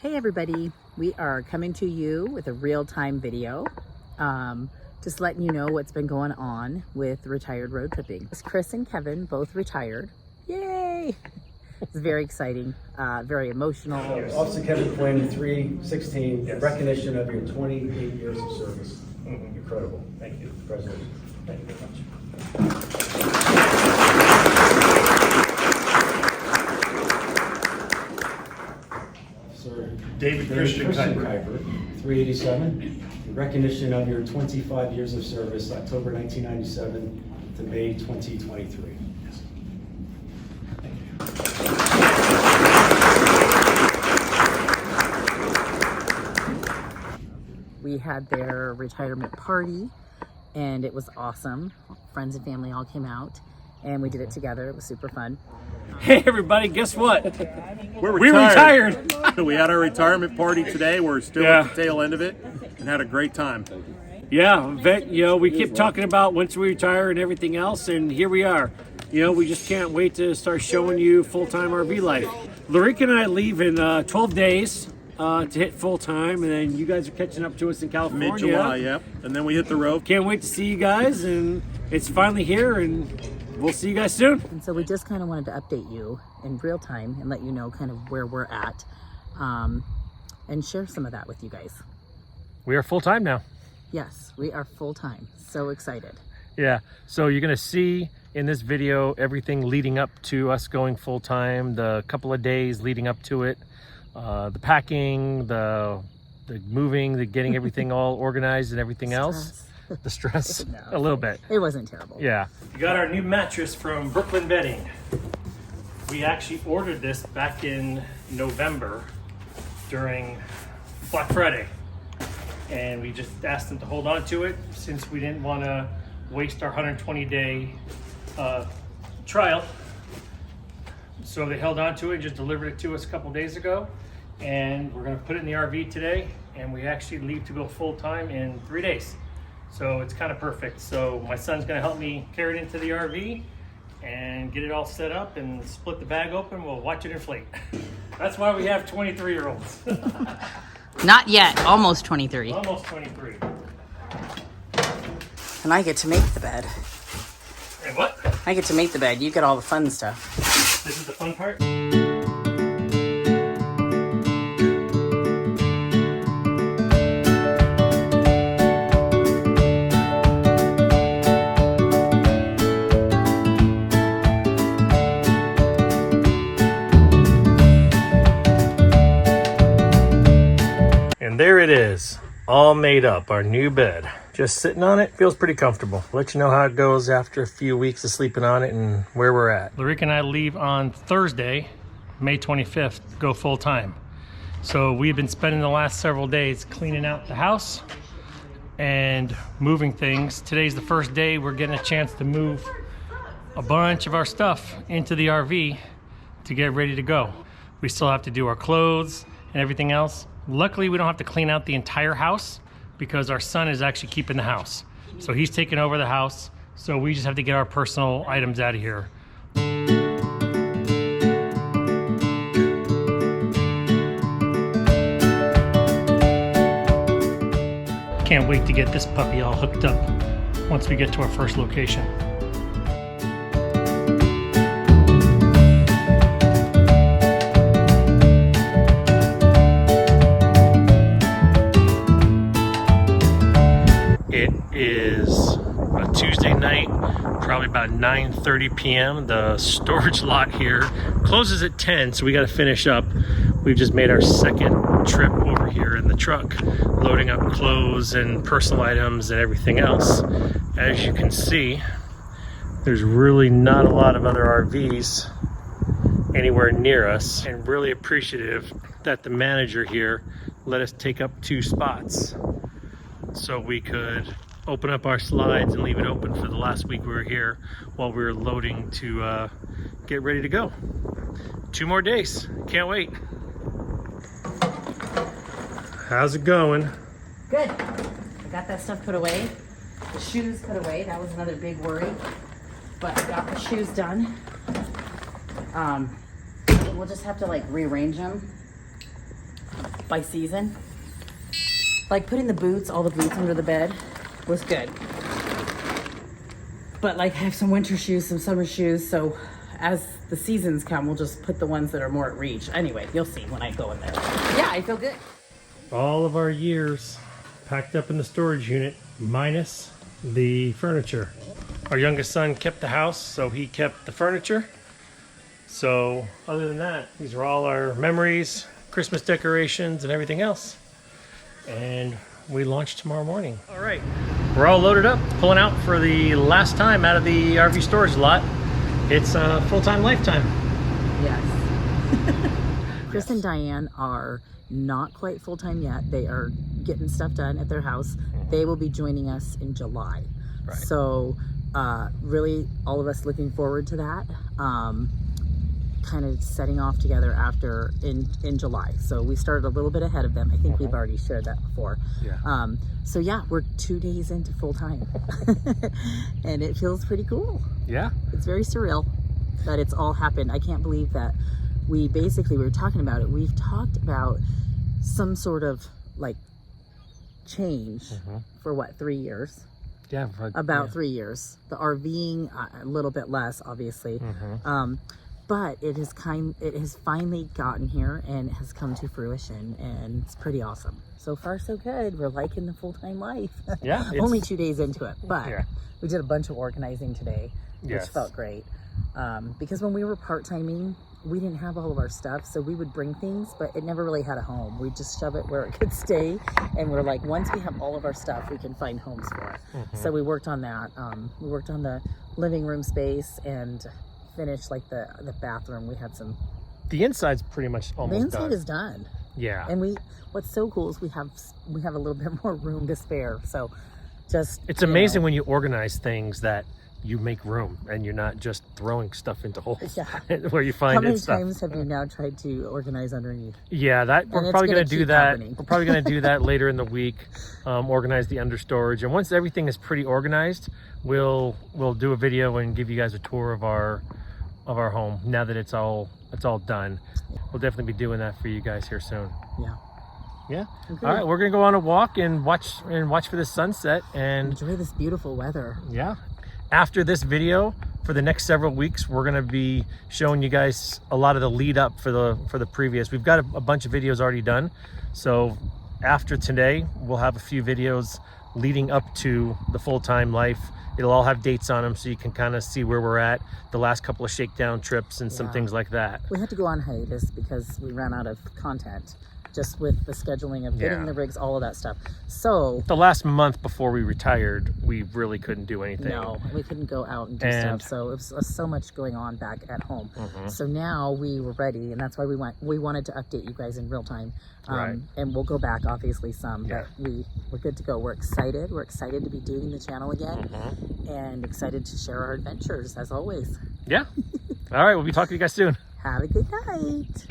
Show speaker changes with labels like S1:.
S1: Hey everybody, we are coming to you with a real-time video. Just letting you know what's been going on with retired road tripping. Chris and Kevin both retired. Yay! It's very exciting, very emotional.
S2: Officer Kevin Quinn, 316, in recognition of your 28 years of service. Incredible. Thank you, President. Thank you very much.
S3: David Christian
S2: Kuiper, 387, in recognition of your 25 years of service, October 1997 to May 2023. Yes.
S1: Thank you. We had their retirement party and it was awesome. Friends and family all came out and we did it together. It was super fun.
S3: Hey everybody, guess what?
S4: We're
S3: retired.
S4: We had our retirement party today. We're still at the tail end of it and had a great time.
S3: Yeah, we keep talking about once we retire and everything else, and here we are. We just can't wait to start showing you full-time RV life. Lareka and I leave in 12 days to hit full-time, and then you guys are catching up to us in California.
S4: Mid-July, yep. And then we hit the road.
S3: Can't wait to see you guys, and it's finally here, and we'll see you guys soon.
S1: And so we just kind of wanted to update you in real time and let you know kind of where we're at and share some of that with you guys.
S5: We are full-time now.
S1: Yes, we are full-time. So excited.
S5: Yeah, so you're gonna see in this video everything leading up to us going full-time, the couple of days leading up to it, the packing, the moving, the getting everything all organized and everything else. The stress,
S1: No.
S5: a little bit.
S1: It wasn't terrible.
S5: Yeah.
S3: We got our new mattress from Brooklyn Bedding. We actually ordered this back in November during Black Friday. And we just asked them to hold on to it since we didn't want to waste our 120-day trial. So they held on to it and just delivered it to us a couple days ago. And we're going to put it in the RV today. And we actually leave to go full-time in 3 days. So it's kind of perfect. So my son's gonna help me carry it into the RV and get it all set up and split the bag open. We'll watch it inflate. That's why we have 23-year-olds.
S1: Not yet. Almost 23.
S3: Almost 23.
S1: And I get to make the bed.
S3: And what?
S1: I get to make the bed. You get all the fun stuff.
S3: This is the fun part?
S5: And there it is, all made up, our new bed. Just sitting on it, feels pretty comfortable. Let you know how it goes after a few weeks of sleeping on it and where we're at.
S3: Lareka and I leave on Thursday, May 25th, go full time. So we've been spending the last several days cleaning out the house and moving things. Today's the first day we're getting a chance to move a bunch of our stuff into the RV to get ready to go. We still have to do our clothes and everything else. Luckily, we don't have to clean out the entire house because our son is actually keeping the house. So he's taking over the house. So we just have to get our personal items out of here. Can't wait to get this puppy all hooked up once we get to our first location.
S5: It is a Tuesday night, probably about 9:30 p.m. The storage lot here closes at 10, so we got to finish up. We've just made our second trip over here in the truck, loading up clothes and personal items and everything else. As you can see, there's really not a lot of other RVs anywhere near us, and really appreciative that the manager here let us take up 2 spots so we could open up our slides and leave it open for the last week we were here while we were loading to get ready to go. 2 more days, can't wait. How's it going?
S1: Good. I got that stuff put away. The shoes put away. That was another big worry. But I got the shoes done. We'll just have to like rearrange them by season. Like putting the boots, all the boots under the bed was good. But like I have some winter shoes, some summer shoes, so as the seasons come, we'll just put the ones that are more at reach. Anyway, you'll see when I go in there. Yeah, I feel good.
S5: All of our years packed up in the storage unit, minus the furniture. Our youngest son kept the house, so he kept the furniture. So other than that, these are all our memories, Christmas decorations, and everything else. And we launch tomorrow morning. All right, we're all loaded up, pulling out for the last time out of the RV storage lot. It's a full-time lifetime.
S1: Yes. Chris and Diane are not quite full-time yet. They are getting stuff done at their house. They will be joining us in July.
S5: Right.
S1: So really all of us looking forward to that. Kind of setting off together after in July. So we started a little bit ahead of them. I think we've already shared that before.
S5: Yeah.
S1: So yeah, we're 2 days into full-time and it feels pretty cool.
S5: Yeah.
S1: It's very surreal that it's all happened. I can't believe that we were talking about it. We've talked about some sort of like change for what, 3 years?
S5: Yeah.
S1: About 3 years. The RVing, a little bit less, obviously. But it has finally gotten here and has come to fruition, and it's pretty awesome. So far, so good. We're liking the full-time life.
S5: Yeah.
S1: Only 2 days into it, but
S5: Yeah.
S1: we did a bunch of organizing today, which
S5: Yes.
S1: felt great. Because when we were part-timing, we didn't have all of our stuff, so we would bring things, but it never really had a home. We'd just shove it where it could stay, and we're like, once we have all of our stuff, we can find homes for it. So we worked on that. We worked on the living room space and finished like the bathroom. We had some.
S5: The inside's pretty much almost
S1: The inside
S5: done.
S1: is done.
S5: Yeah.
S1: And what's so cool is we have a little bit more room to spare. So just
S5: It's amazing when you organize things that you make room and you're not just throwing stuff into holes where you find
S1: How many
S5: stuff.
S1: times have you now tried to organize underneath?
S5: Yeah, that we're
S1: it's
S5: probably
S1: gonna
S5: going to do
S1: keep
S5: that.
S1: happening.
S5: We're probably going to do that later in the week. Organize the understorage, and once everything is pretty organized, we'll do a video and give you guys a tour of our home. Now that it's all done, we'll definitely be doing that for you guys here soon.
S1: Yeah.
S5: Yeah.
S1: Okay.
S5: All right, we're gonna go on a walk and watch for the sunset and
S1: Enjoy this beautiful weather.
S5: yeah. After this video, for the next several weeks, we're gonna be showing you guys a lot of the lead up for the previous. We've got a bunch of videos already done. So after today, we'll have a few videos leading up to the full-time life. It'll all have dates on them so you can kind of see where we're at, the last couple of shakedown trips and some things like that.
S1: We had to go on hiatus because we ran out of content, just with the scheduling of getting the rigs, all of that stuff. So
S5: The last month before we retired, we really couldn't do anything.
S1: no, we couldn't go out and do stuff. So it was so much going on back at home. So now we were ready, and that's why we wanted to update you guys in real time.
S5: Right.
S1: And we'll go back obviously some, but we're good to go. We're excited. We're excited to be doing the channel again, and excited to share our adventures as always.
S5: Yeah. All right, we'll be talking to you guys soon.
S1: Have a good night.